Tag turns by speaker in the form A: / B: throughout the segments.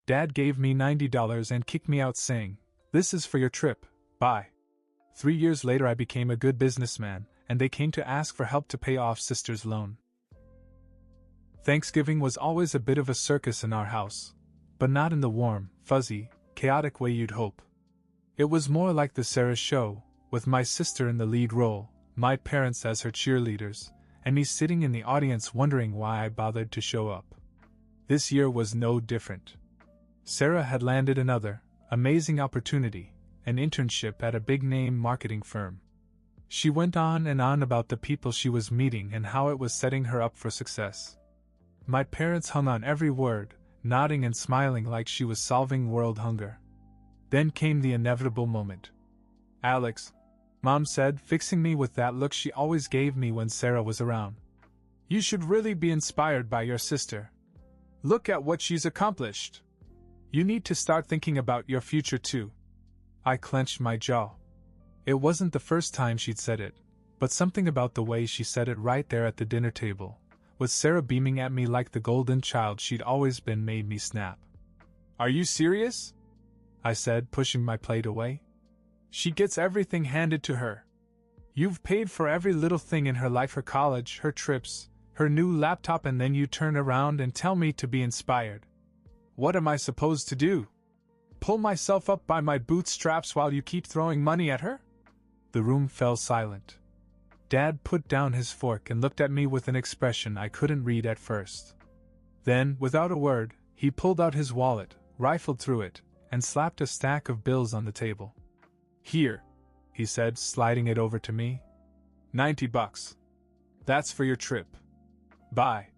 A: Dad gave me $90 and kicked me out saying, "This is for your trip, bye." 3 years later I became a good businessman, and they came to ask for help to pay off sister's loan. Thanksgiving was always a bit of a circus in our house, but not in the warm, fuzzy, chaotic way you'd hope. It was more like the Sarah show, with my sister in the lead role, my parents as her cheerleaders, and me sitting in the audience wondering why I bothered to show up. This year was no different. Sarah had landed another amazing opportunity, an internship at a big-name marketing firm. She went on and on about the people she was meeting and how it was setting her up for success. My parents hung on every word, nodding and smiling like she was solving world hunger. Then came the inevitable moment. "Alex," Mom said, fixing me with that look she always gave me when Sarah was around. "You should really be inspired by your sister. Look at what she's accomplished. You need to start thinking about your future too." I clenched my jaw. It wasn't the first time she'd said it, but something about the way she said it right there at the dinner table, with Sarah beaming at me like the golden child she'd always been, made me snap. "Are you serious?" I said, pushing my plate away. "She gets everything handed to her. You've paid for every little thing in her life, her college, her trips, her new laptop, and then you turn around and tell me to be inspired. What am I supposed to do? Pull myself up by my bootstraps while you keep throwing money at her?" The room fell silent. Dad put down his fork and looked at me with an expression I couldn't read at first. Then, without a word, he pulled out his wallet, rifled through it, and slapped a stack of bills on the table. "Here," he said, sliding it over to me. $90. That's for your trip. Bye."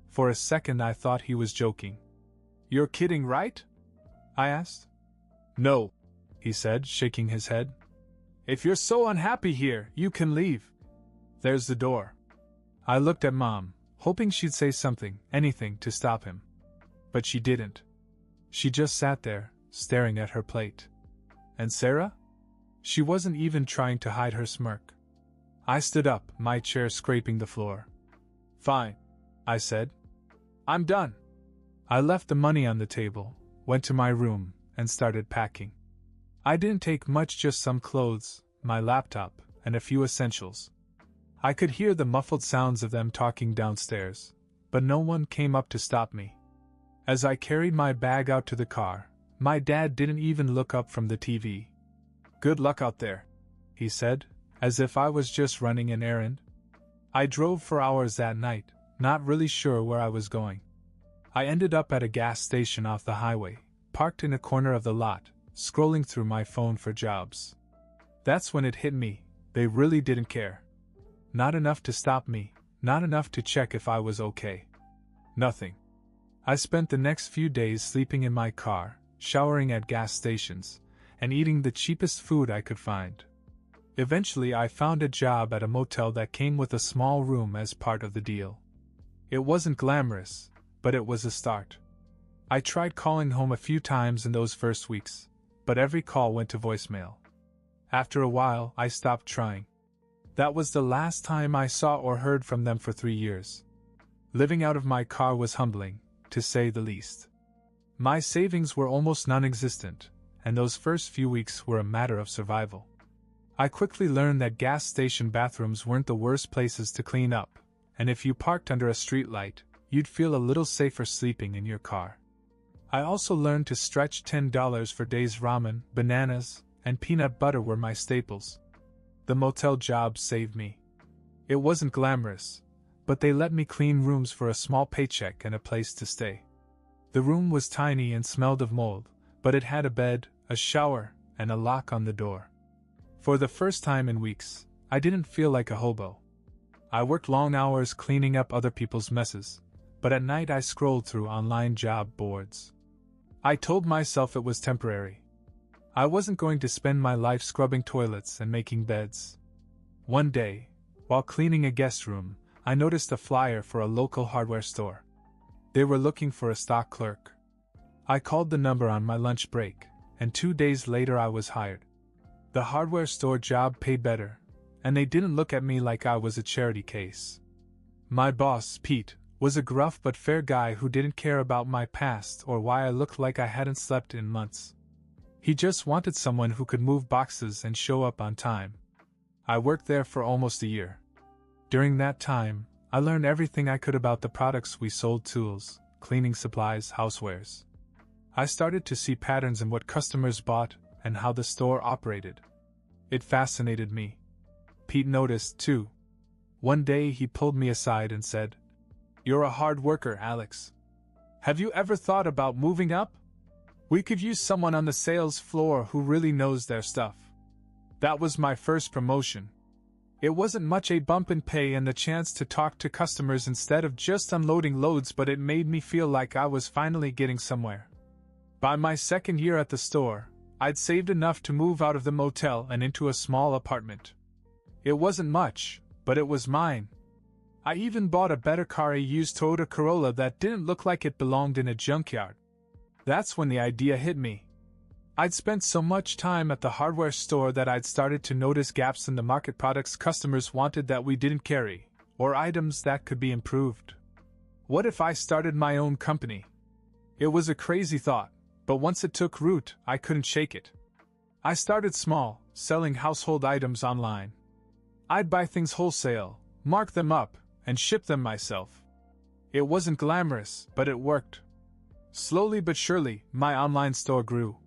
A: For a second I thought he was joking. "You're kidding, right?" I asked. "No," he said, shaking his head. "If you're so unhappy here, you can leave. There's the door." I looked at Mom, hoping she'd say something, anything, to stop him. But she didn't. She just sat there, staring at her plate. And Sarah? She wasn't even trying to hide her smirk. I stood up, my chair scraping the floor. "Fine," I said. "I'm done." I left the money on the table, went to my room, and started packing. I didn't take much, just some clothes, my laptop, and a few essentials. I could hear the muffled sounds of them talking downstairs, but no one came up to stop me. As I carried my bag out to the car, my dad didn't even look up from the TV. "Good luck out there," he said, as if I was just running an errand. I drove for hours that night, not really sure where I was going. I ended up at a gas station off the highway, parked in a corner of the lot, scrolling through my phone for jobs. That's when it hit me, they really didn't care. Not enough to stop me, not enough to check if I was okay. Nothing. I spent the next few days sleeping in my car, showering at gas stations, and eating the cheapest food I could find. Eventually I found a job at a motel that came with a small room as part of the deal. It wasn't glamorous, but it was a start. I tried calling home a few times in those first weeks, but every call went to voicemail. After a while, I stopped trying. That was the last time I saw or heard from them for 3 years. Living out of my car was humbling, to say the least. My savings were almost non-existent, and those first few weeks were a matter of survival. I quickly learned that gas station bathrooms weren't the worst places to clean up, and if you parked under a streetlight, you'd feel a little safer sleeping in your car. I also learned to stretch $10 for days. Ramen, bananas, and peanut butter were my staples. The motel job saved me. It wasn't glamorous, but they let me clean rooms for a small paycheck and a place to stay. The room was tiny and smelled of mold, but it had a bed, a shower, and a lock on the door. For the first time in weeks, I didn't feel like a hobo. I worked long hours cleaning up other people's messes, but at night I scrolled through online job boards. I told myself it was temporary. I wasn't going to spend my life scrubbing toilets and making beds. One day, while cleaning a guest room, I noticed a flyer for a local hardware store. They were looking for a stock clerk. I called the number on my lunch break, and 2 days later I was hired. The hardware store job paid better, and they didn't look at me like I was a charity case. My boss, Pete, was a gruff but fair guy who didn't care about my past or why I looked like I hadn't slept in months. He just wanted someone who could move boxes and show up on time. I worked there for almost a year. During that time, I learned everything I could about the products we sold: tools, cleaning supplies, housewares. I started to see patterns in what customers bought and how the store operated. It fascinated me. Pete noticed, too. One day he pulled me aside and said, "You're a hard worker, Alex. Have you ever thought about moving up? We could use someone on the sales floor who really knows their stuff." That was my first promotion. It wasn't much a bump in pay and the chance to talk to customers instead of just unloading loads, but it made me feel like I was finally getting somewhere. By my second year at the store, I'd saved enough to move out of the motel and into a small apartment. It wasn't much, but it was mine. I even bought a better car, a used Toyota Corolla that didn't look like it belonged in a junkyard. That's when the idea hit me. I'd spent so much time at the hardware store that I'd started to notice gaps in the market: products customers wanted that we didn't carry, or items that could be improved. What if I started my own company? It was a crazy thought, but once it took root, I couldn't shake it. I started small, selling household items online. I'd buy things wholesale, mark them up, and ship them myself. It wasn't glamorous, but it worked. Slowly but surely, my online store grew.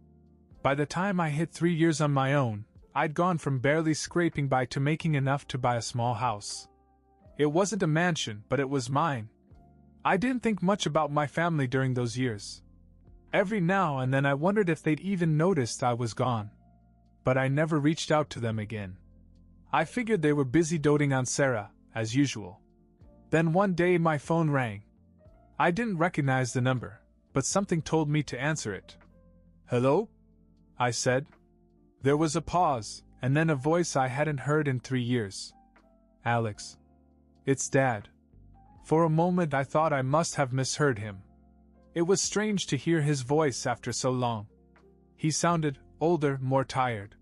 A: By the time I hit 3 years on my own, I'd gone from barely scraping by to making enough to buy a small house. It wasn't a mansion, but it was mine. I didn't think much about my family during those years. Every now and then I wondered if they'd even noticed I was gone. But I never reached out to them again. I figured they were busy doting on Sarah, as usual. Then one day my phone rang. I didn't recognize the number, but something told me to answer it. "Hello?" I said. There was a pause, and then a voice I hadn't heard in 3 years. "Alex. It's Dad." For a moment I thought I must have misheard him. It was strange to hear his voice after so long. He sounded older, more tired.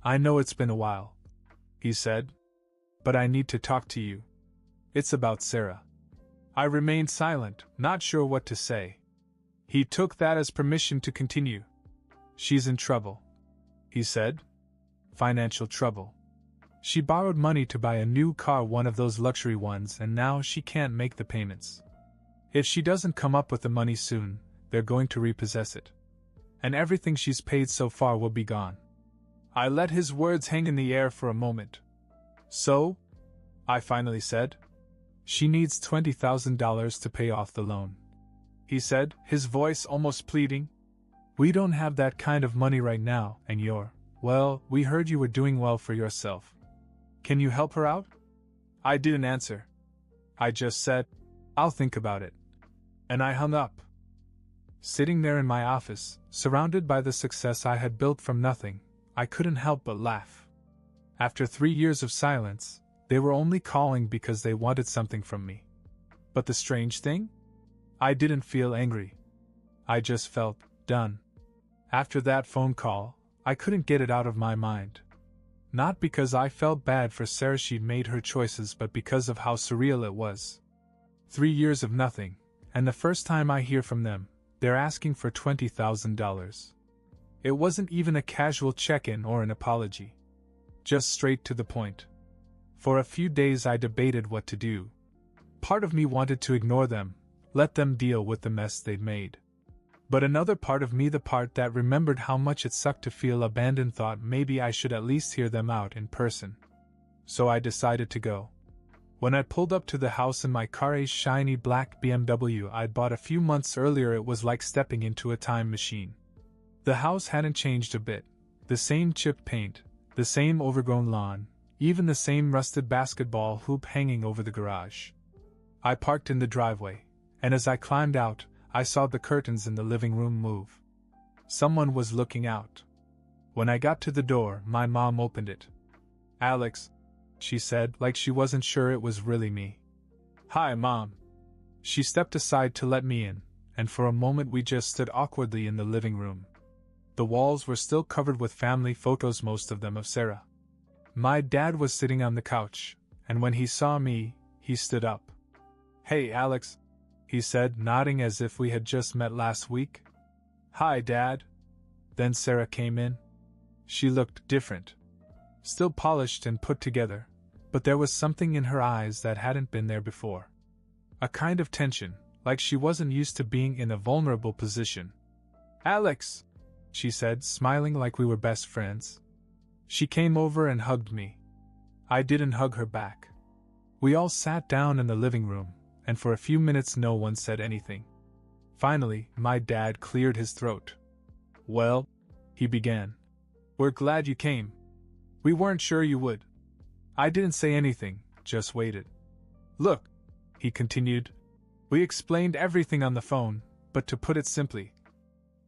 A: "I know it's been a while," he said. "But I need to talk to you. It's about Sarah." I remained silent, not sure what to say. He took that as permission to continue. "She's in trouble," he said. "Financial trouble. She borrowed money to buy a new car, one of those luxury ones, and now she can't make the payments. If she doesn't come up with the money soon, they're going to repossess it. And everything she's paid so far will be gone." I let his words hang in the air for a moment. "So?" I finally said. "She needs $20,000 to pay off the loan," he said, his voice almost pleading. "We don't have that kind of money right now, and well, we heard you were doing well for yourself. Can you help her out?" I didn't answer. I just said, "I'll think about it." And I hung up. Sitting there in my office, surrounded by the success I had built from nothing, I couldn't help but laugh. After 3 years of silence, they were only calling because they wanted something from me. But the strange thing? I didn't feel angry. I just felt done. After that phone call, I couldn't get it out of my mind. Not because I felt bad for Sarah, she'd made her choices, but because of how surreal it was. 3 years of nothing, and the first time I hear from them, they're asking for $20,000. It wasn't even a casual check-in or an apology. Just straight to the point. For a few days I debated what to do. Part of me wanted to ignore them, let them deal with the mess they'd made. But another part of me, the part that remembered how much it sucked to feel abandoned, thought maybe I should at least hear them out in person. So I decided to go. When I pulled up to the house in my car, a shiny black BMW I'd bought a few months earlier, it was like stepping into a time machine. The house hadn't changed a bit. The same chipped paint, the same overgrown lawn, even the same rusted basketball hoop hanging over the garage. I parked in the driveway, and as I climbed out, I saw the curtains in the living room move. Someone was looking out. When I got to the door, my mom opened it. "Alex," she said, like she wasn't sure it was really me. "Hi, Mom." She stepped aside to let me in, and for a moment we just stood awkwardly in the living room. The walls were still covered with family photos, most of them of Sarah. My dad was sitting on the couch, and when he saw me, he stood up. "Hey, Alex," he said, nodding as if we had just met last week. Hi, Dad. Then Sarah came in. She looked different. Still polished and put together, but there was something in her eyes that hadn't been there before. A kind of tension, like she wasn't used to being in a vulnerable position. Alex, she said, smiling like we were best friends. She came over and hugged me. I didn't hug her back. We all sat down in the living room, and for a few minutes no one said anything. Finally, my dad cleared his throat. Well, he began. We're glad you came. We weren't sure you would. I didn't say anything, just waited. Look, he continued. We explained everything on the phone, but to put it simply,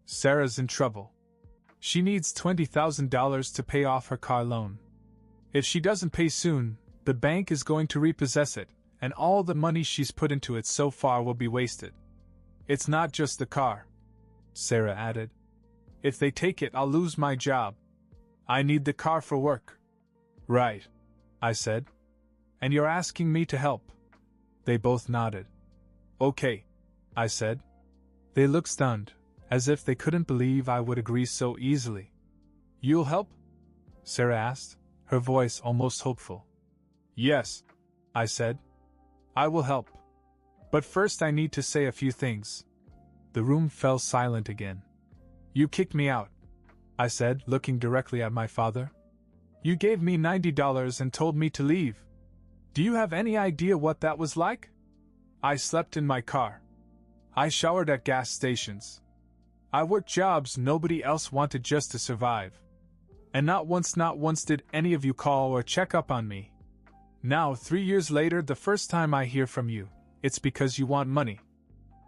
A: Sarah's in trouble. She needs $20,000 to pay off her car loan. If she doesn't pay soon, the bank is going to repossess it, and all the money she's put into it so far will be wasted. It's not just the car, Sarah added. If they take it, I'll lose my job. I need the car for work. Right, I said. And you're asking me to help? They both nodded. Okay, I said. They looked stunned, as if they couldn't believe I would agree so easily. You'll help? Sarah asked, her voice almost hopeful. Yes, I said. I will help. But first I need to say a few things. The room fell silent again. You kicked me out, I said, looking directly at my father. You gave me $90 and told me to leave. Do you have any idea what that was like? I slept in my car. I showered at gas stations. I worked jobs nobody else wanted just to survive. And not once did any of you call or check up on me. Now, 3 years later, the first time I hear from you, it's because you want money.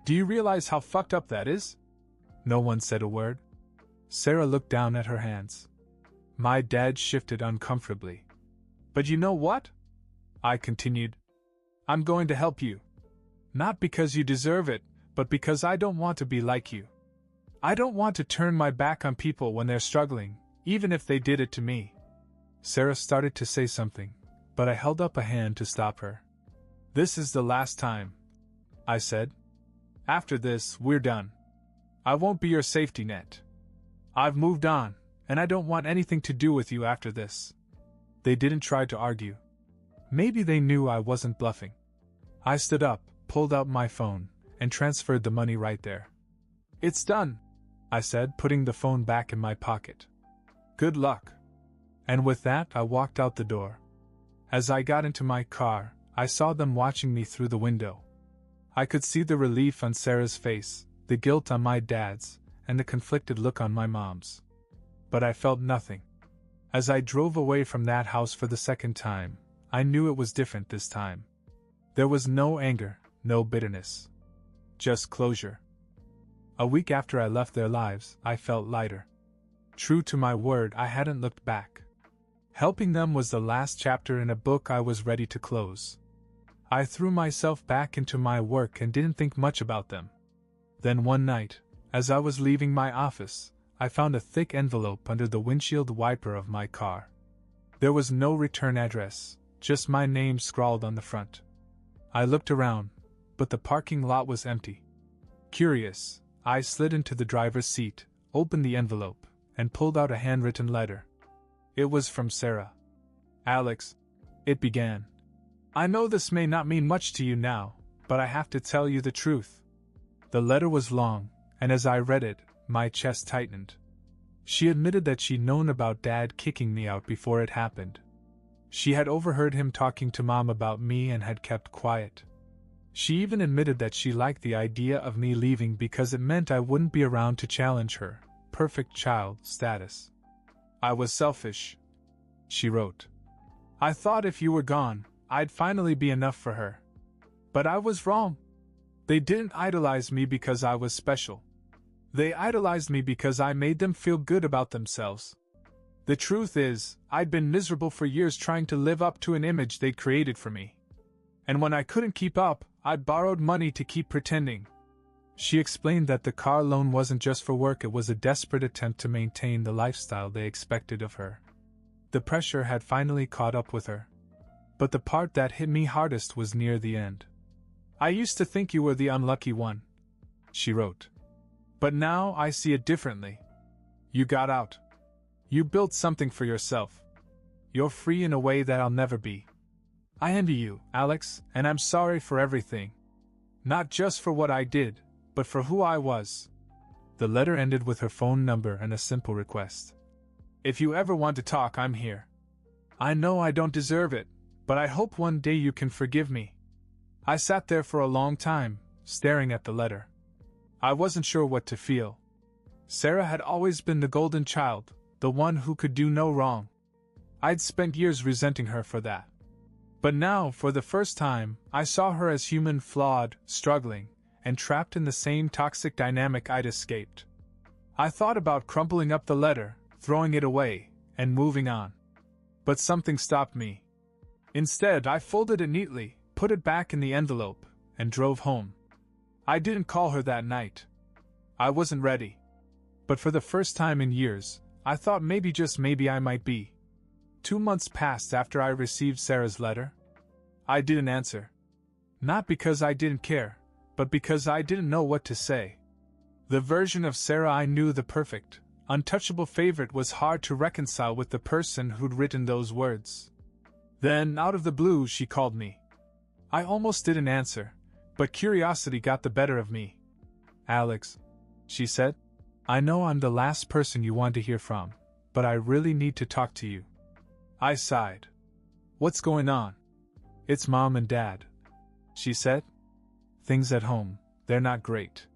A: Do you realize how fucked up that is? No one said a word. Sarah looked down at her hands. My dad shifted uncomfortably. But you know what? I continued. I'm going to help you. Not because you deserve it, but because I don't want to be like you. I don't want to turn my back on people when they're struggling, even if they did it to me. Sarah started to say something, but I held up a hand to stop her. This is the last time, I said. After this, we're done. I won't be your safety net. I've moved on, and I don't want anything to do with you after this. They didn't try to argue. Maybe they knew I wasn't bluffing. I stood up, pulled out my phone, and transferred the money right there. It's done, I said, putting the phone back in my pocket. Good luck. And with that, I walked out the door. As I got into my car, I saw them watching me through the window. I could see the relief on Sarah's face, the guilt on my dad's, and the conflicted look on my mom's. But I felt nothing. As I drove away from that house for the second time, I knew it was different this time. There was no anger, no bitterness. Just closure. A week after I left their lives, I felt lighter. True to my word, I hadn't looked back. Helping them was the last chapter in a book I was ready to close. I threw myself back into my work and didn't think much about them. Then one night, as I was leaving my office, I found a thick envelope under the windshield wiper of my car. There was no return address, just my name scrawled on the front. I looked around, but the parking lot was empty. Curious, I slid into the driver's seat, opened the envelope, and pulled out a handwritten letter. It was from Sarah. Alex, it began. I know this may not mean much to you now, but I have to tell you the truth. The letter was long, and as I read it, my chest tightened. She admitted that she'd known about Dad kicking me out before it happened. She had overheard him talking to Mom about me and had kept quiet. She even admitted that she liked the idea of me leaving because it meant I wouldn't be around to challenge her perfect child status. I was selfish, she wrote. I thought if you were gone, I'd finally be enough for her. But I was wrong. They didn't idolize me because I was special. They idolized me because I made them feel good about themselves. The truth is, I'd been miserable for years trying to live up to an image they'd created for me. And when I couldn't keep up, I'd borrowed money to keep pretending. She explained that the car loan wasn't just for work, it was a desperate attempt to maintain the lifestyle they expected of her. The pressure had finally caught up with her. But the part that hit me hardest was near the end. I used to think you were the unlucky one, she wrote. But now I see it differently. You got out. You built something for yourself. You're free in a way that I'll never be. I envy you, Alex, and I'm sorry for everything. Not just for what I did, but for who I was. The letter ended with her phone number and a simple request. If you ever want to talk, I'm here. I know I don't deserve it, but I hope one day you can forgive me. I sat there for a long time, staring at the letter. I wasn't sure what to feel. Sarah had always been the golden child, the one who could do no wrong. I'd spent years resenting her for that. But now, for the first time, I saw her as human, flawed, struggling, and trapped in the same toxic dynamic I'd escaped. I thought about crumpling up the letter, throwing it away, and moving on. But something stopped me. Instead, I folded it neatly, put it back in the envelope, and drove home. I didn't call her that night. I wasn't ready. But for the first time in years, I thought maybe, just maybe, I might be. 2 months passed after I received Sarah's letter. I didn't answer. Not because I didn't care, but because I didn't know what to say. The version of Sarah I knew, the perfect, untouchable favorite, was hard to reconcile with the person who'd written those words. Then, out of the blue, she called me. I almost didn't answer, but curiosity got the better of me. Alex, she said, I know I'm the last person you want to hear from, but I really need to talk to you. I sighed. What's going on? It's Mom and Dad, she said. Things at home, they're not great.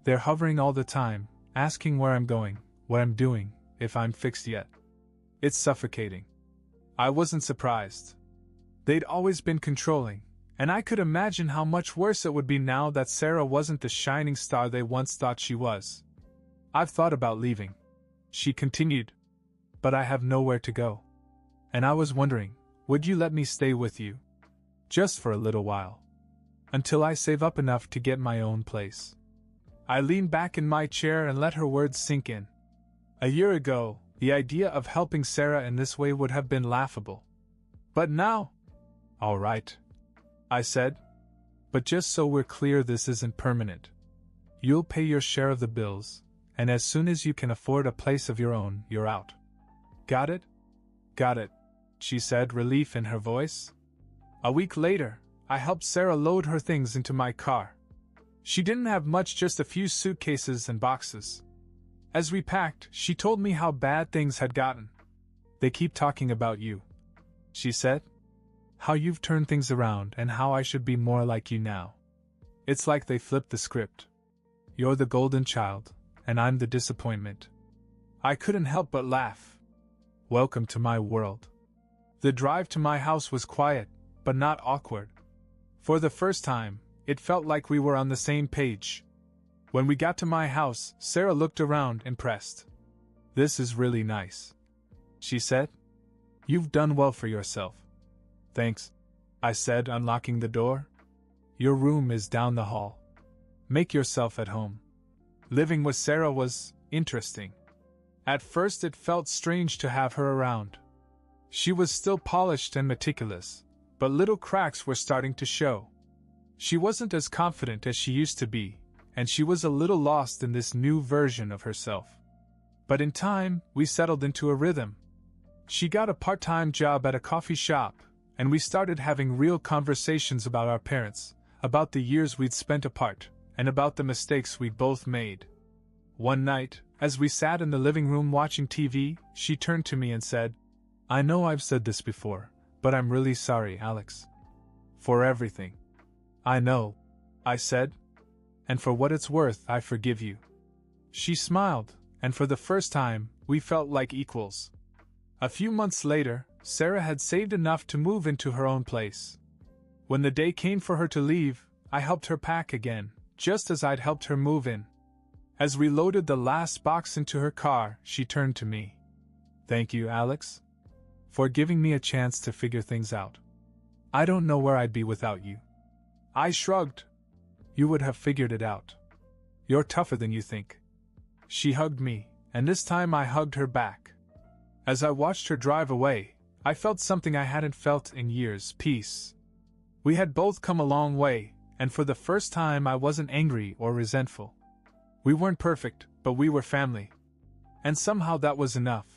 A: They're hovering all the time, asking where I'm going, what I'm doing, if I'm fixed yet. It's suffocating. I wasn't surprised. They'd always been controlling, and I could imagine how much worse it would be now that Sarah wasn't the shining star they once thought she was. I've thought about leaving, she continued, but I have nowhere to go. And I was wondering, would you let me stay with you? Just for a little while. Until I save up enough to get my own place. I leaned back in my chair and let her words sink in. A year ago, the idea of helping Sarah in this way would have been laughable. But now? All right, I said. But just so we're clear, this isn't permanent. You'll pay your share of the bills, and as soon as you can afford a place of your own, you're out. Got it? Got it, she said, relief in her voice. A week later, I helped Sarah load her things into my car. She didn't have much, just a few suitcases and boxes. As we packed, she told me how bad things had gotten. They keep talking about you, she said. How you've turned things around and how I should be more like you now. It's like they flipped the script. You're the golden child, and I'm the disappointment. I couldn't help but laugh. Welcome to my world. The drive to my house was quiet, but not awkward. For the first time, it felt like we were on the same page. When we got to my house, Sarah looked around, impressed. This is really nice, she said. You've done well for yourself. Thanks, I said, unlocking the door. Your room is down the hall. Make yourself at home. Living with Sarah was interesting. At first it felt strange to have her around. She was still polished and meticulous, but little cracks were starting to show. She wasn't as confident as she used to be, and she was a little lost in this new version of herself. But in time, we settled into a rhythm. She got a part-time job at a coffee shop, and we started having real conversations about our parents, about the years we'd spent apart, and about the mistakes we'd both made. One night, as we sat in the living room watching TV, she turned to me and said, I know I've said this before, but I'm really sorry, Alex. For everything. I know, I said. And for what it's worth, I forgive you. She smiled, and for the first time, we felt like equals. A few months later, Sarah had saved enough to move into her own place. When the day came for her to leave, I helped her pack again, just as I'd helped her move in. As we loaded the last box into her car, she turned to me. Thank you, Alex, for giving me a chance to figure things out. I don't know where I'd be without you. I shrugged. You would have figured it out. You're tougher than you think. She hugged me, and this time I hugged her back. As I watched her drive away, I felt something I hadn't felt in years: peace. We had both come a long way, and for the first time I wasn't angry or resentful. We weren't perfect, but we were family. And somehow that was enough.